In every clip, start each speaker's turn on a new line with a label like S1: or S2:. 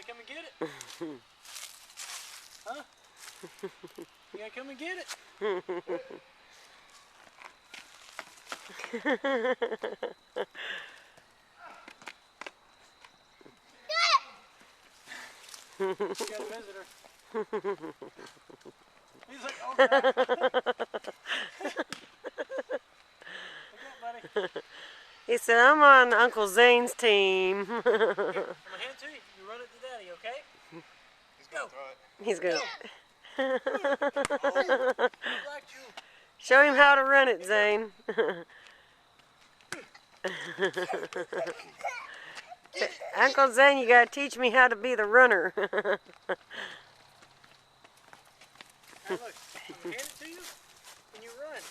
S1: gotta come and get it. Huh? You gotta come and get it. You got a visitor. He's like, oh crap.
S2: He said, I'm on Uncle Zane's team.
S1: Here, I'm gonna hand it to you. You run it to Daddy, okay?
S3: He's gonna throw it.
S2: He's good.
S1: Oh,
S2: Show him how to run it, Zane. Uncle Zane, you gotta teach me how to be the runner.
S1: Now look, I'm gonna hand it to you when you run.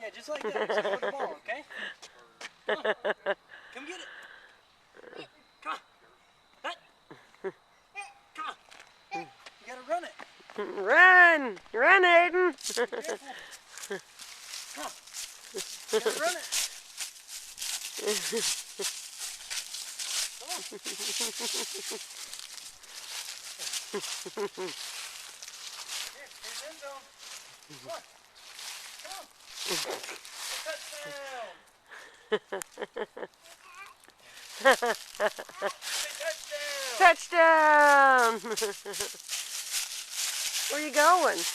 S1: Yeah, just like that, except for the ball, okay? Come on. Come get it. Come on. Hey. Come on. You gotta run it.
S2: Run! Run, Aiden!
S1: Careful. Come on. You gotta run it. Come on. Here's end zone. Come on. Come on. Touchdown.
S2: Touchdown! Where are you going?